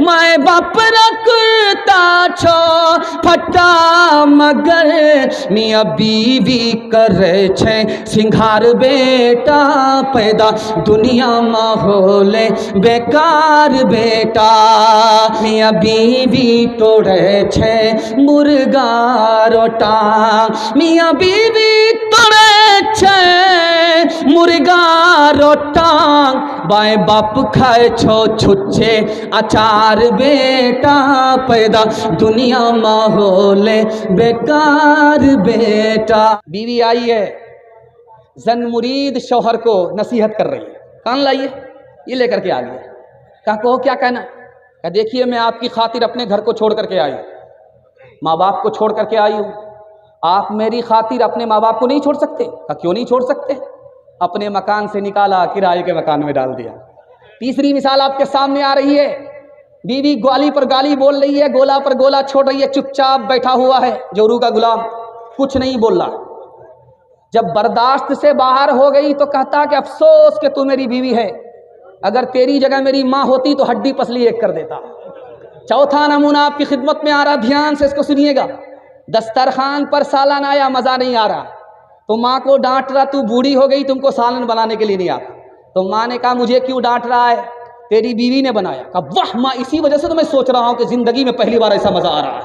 माए बाप रखता छो फटा मगर मियाँ बीवी करे छे सिंगार बेटा पैदा दुनिया माहौल बेकार बेटा मियाँ बीवी तोड़े छे मुर्गा रोटा मियाँ बीवी तोड़े छे मुर्गा रोटा बाएं बाप खाए छो छुच्छे अचार बेटा पैदा दुनिया माहौल बेकार बेटा। बीवी आई है, जन मुरीद शौहर को नसीहत कर रही है, कान लाइए, ये लेकर के आ गया। कहा कहो क्या कहना? कहा देखिए मैं आपकी खातिर अपने घर को छोड़ करके आई, माँ बाप को छोड़ करके आई हूँ, आप मेरी खातिर अपने माँ बाप को नहीं छोड़ सकते? कहा क्यों नहीं छोड़ सकते? अपने मकान से निकाला, किराए के मकान में डाल दिया। तीसरी मिसाल आपके सामने आ रही है, बीवी गाली पर गाली बोल रही है, गोला पर गोला छोड़ रही है, चुपचाप बैठा हुआ है जोरू का गुलाम, कुछ नहीं बोल रहा। जब बर्दाश्त से बाहर हो गई तो कहता कि अफसोस कि तू मेरी बीवी है, अगर तेरी जगह मेरी माँ होती तो हड्डी पसली एक कर देता। चौथा नमूना आपकी खिदमत में आ रहा, ध्यान से इसको सुनिएगा। दस्तरखान पर सालन आया, मज़ा नहीं आ रहा, तो माँ को डांट रहा, तू बूढ़ी हो गई, तुमको सालन बनाने के लिए नहीं आता। तो माँ ने कहा मुझे क्यों डांट रहा है? तेरी बीवी ने बनाया। कहा वाह माँ, इसी वजह से तो मैं सोच रहा हूँ कि ज़िंदगी में पहली बार ऐसा मज़ा आ रहा है।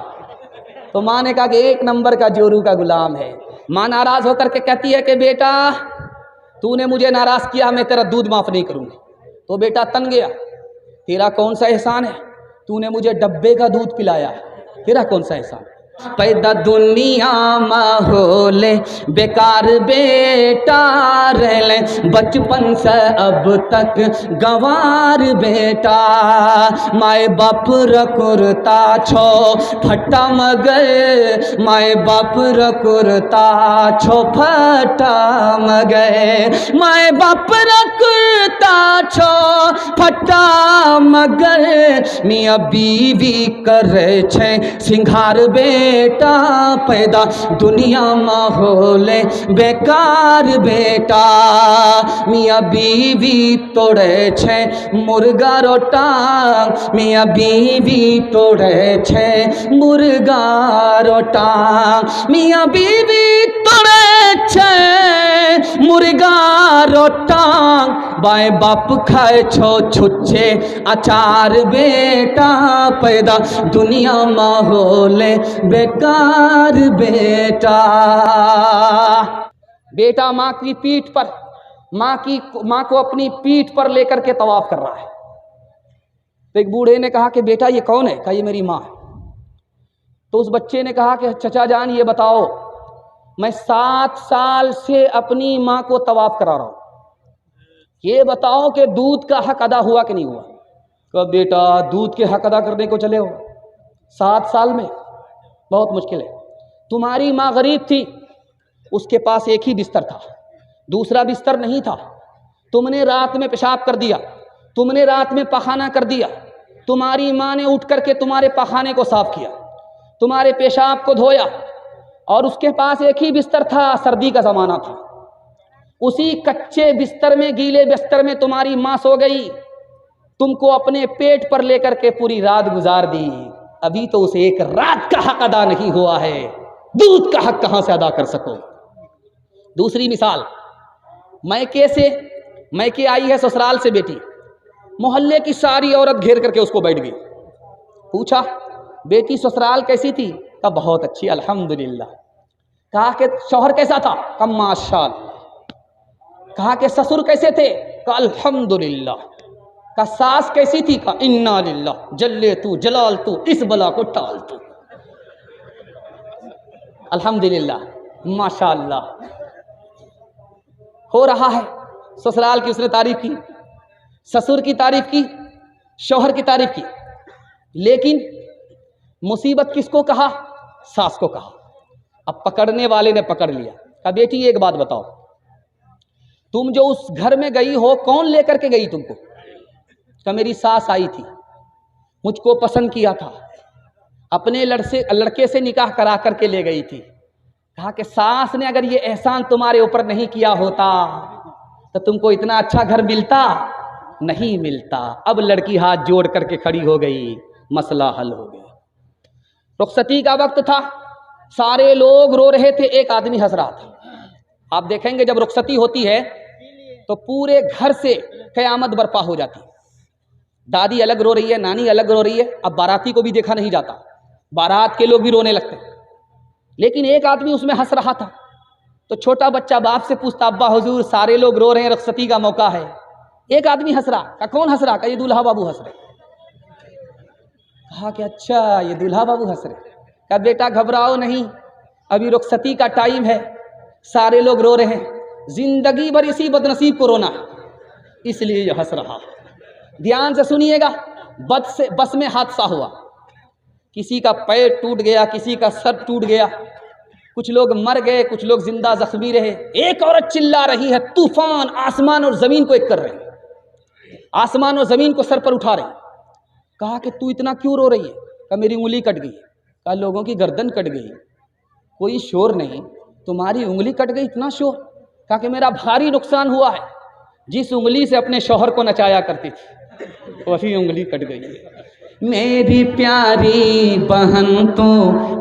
तो माँ ने कहा कि एक नंबर का जोरू का गुलाम है। माँ नाराज़ होकर के कहती है कि बेटा तूने मुझे नाराज़ किया, मैं तेरा दूध माफ़ नहीं करूँगी। तो बेटा तन गया, तेरा कौन सा एहसान है? तूने मुझे डब्बे का दूध पिलाया, तेरा कौन सा एहसान? पैदा दुनिया माहौल बेकार बेटा रहले बचपन से अब तक गंवार बेटा माए बाप रकुरता छो फटा मगर माए बाप रकुरता छो फटा मगर माए बाप रकुरता छो फटा मगर मियाँ बीवी करे छे सिंगार बेटा पैदा दुनिया माहौल बेकार बेटा मियाँ बीवी तोड़े छे मुर्गा रोटा मियाँ बीवी तोड़े छे मुर्गा रोटा मियाँ बीवी तोड़े छे मुर्गा रोटा बाएं बाप खाए छो छुच्छे अचार बेटा पैदा दुनिया माहौल बेकार बेटा। बेटा माँ की पीठ पर माँ को अपनी पीठ पर लेकर के तवाफ कर रहा है। तो एक बूढ़े ने कहा कि बेटा ये कौन है? कहा ये मेरी माँ है। तो उस बच्चे ने कहा कि चचा जान ये बताओ, मैं 7 साल से अपनी माँ को तवाफ करा रहा हूँ, ये बताओ कि दूध का हक अदा हुआ कि नहीं हुआ? कहा बेटा दूध के हक अदा करने को चले हो 7 साल में, बहुत मुश्किल है। तुम्हारी माँ गरीब थी, उसके पास एक ही बिस्तर था, दूसरा बिस्तर नहीं था। तुमने रात में पेशाब कर दिया, तुमने रात में पखाना कर दिया, तुम्हारी माँ ने उठ करके तुम्हारे पखाने को साफ किया, तुम्हारे पेशाब को धोया, और उसके पास एक ही बिस्तर था, सर्दी का ज़माना था। उसी कच्चे बिस्तर में, गीले बिस्तर में तुम्हारी माँ सो गई, तुमको अपने पेट पर लेकर के पूरी रात गुजार दी। अभी तो उसे एक रात का हक अदा नहीं हुआ है, दूध का हक कहाँ से अदा कर सको? दूसरी मिसाल, मैके आई है ससुराल से बेटी, मोहल्ले की सारी औरत घेर करके उसको बैठ गई। पूछा बेटी ससुराल कैसी थी? कहा बहुत अच्छी अल्हम्दुलिल्लाह। कहा कि शौहर कैसा था? कहा माशाअल्लाह। कहा कि ससुर कैसे थे? कहा अल्हम्दुलिल्लाह। कहा सास कैसी थी? कहा इन्ना लिल्लाह, जल्ले तू जलाल तू, इस बला को टाल तू। अल्हम्दुलिल्लाह, माशाअल्लाह। हो रहा है, ससुराल की उसने तारीफ की, ससुर की तारीफ की, शौहर की तारीफ की, लेकिन मुसीबत किसको कहा? सास को कहा। अब पकड़ने वाले ने पकड़ लिया। कहा बेटी एक बात बताओ, तुम जो उस घर में गई हो, कौन लेकर के गई तुमको? कहा मेरी सास आई थी, मुझको पसंद किया था, अपने लड़के से निकाह करा करके ले गई थी। कहा कि सास ने अगर ये एहसान तुम्हारे ऊपर नहीं किया होता तो तुमको इतना अच्छा घर मिलता? नहीं मिलता। अब लड़की हाथ जोड़ करके खड़ी हो गई, मसला हल हो गया। रुखसती का वक्त था, सारे लोग रो रहे थे, एक आदमी हंस रहा था। आप देखेंगे जब रुखसती होती है तो पूरे घर से कयामत बर्पा हो जाती। दादी अलग रो रही है, नानी अलग रो रही है। अब बाराती को भी देखा नहीं जाता, बारात के लोग भी रोने लगते हैं, लेकिन एक आदमी उसमें हंस रहा था। तो छोटा बच्चा बाप से पूछता, अब्बा हुजूर सारे लोग रो रहे हैं, रुखसती का मौका है, एक आदमी हंस रहा। कहा कौन हंस रहा? कहा ये दूल्हा बाबू हंस रहे। कहा कि अच्छा ये दूल्हा बाबू हंस रहे। कहा बेटा घबराओ नहीं, अभी रुखसती का टाइम है, सारे लोग रो रहे हैं, जिंदगी भर इसी बदनसीब को रोना है, इसलिए ये हंस रहा। ध्यान से सुनिएगा, बस में हादसा हुआ, किसी का पैर टूट गया, किसी का सर टूट गया, कुछ लोग मर गए, कुछ लोग जिंदा जख्मी रहे। एक औरत चिल्ला रही है, तूफान आसमान और जमीन को एक कर रहे, आसमान और जमीन को सर पर उठा रही। कहा कि तू इतना क्यों रो रही है? कहा मेरी उंगली कट गई। कहा लोगों की गर्दन कट गई, कोई शोर नहीं, तुम्हारी उंगली कट गई, इतना शोर? कहा कि मेरा भारी नुकसान हुआ है, जिस उंगली से अपने शौहर को नचाया करती थी वही उंगली कट गई। मेरी प्यारी बहन तो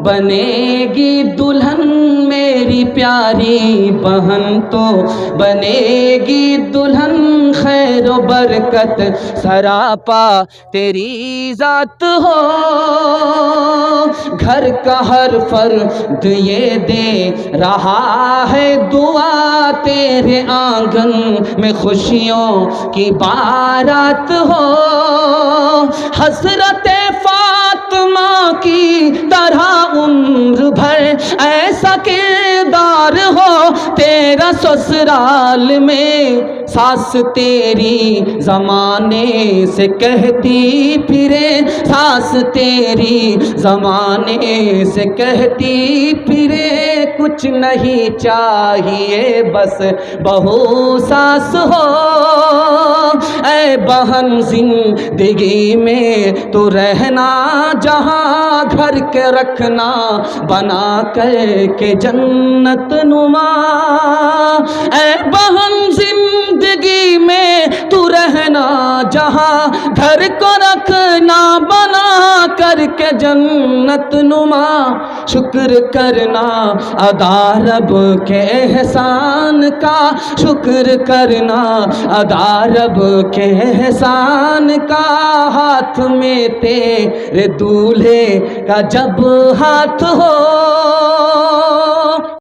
बनेगी दुल्हन, मेरी प्यारी बहन तो बनेगी दुल्हन, खैर बरकत सरापा तेरी जात हो। घर का हर फर्द ये दे रहा है दुआ, तेरे आंगन में खुशियों की बारात हो। हसरत फातिमा की तरह उम्र भर ऐसा किरदार हो तेरा ससुराल में, सास तेरी जमाने से कहती फिरे, सास तेरी जमाने से कहती फिरे, कुछ नहीं चाहिए बस बहू सास हो। ऐ बहन जिंदगी में तो रहना जहाँ, घर के रखना बना कर के जन्नत नुमा। ऐ बहन जिंदगी में तू रहना जहाँ, घर को रखना बना करके जन्नत नुमा। शुक्र करना अदा रब के एहसान का, शुक्र करना अदा रब के एहसान का। हाथ में तेरे दूल्हे का जब हाथ हो,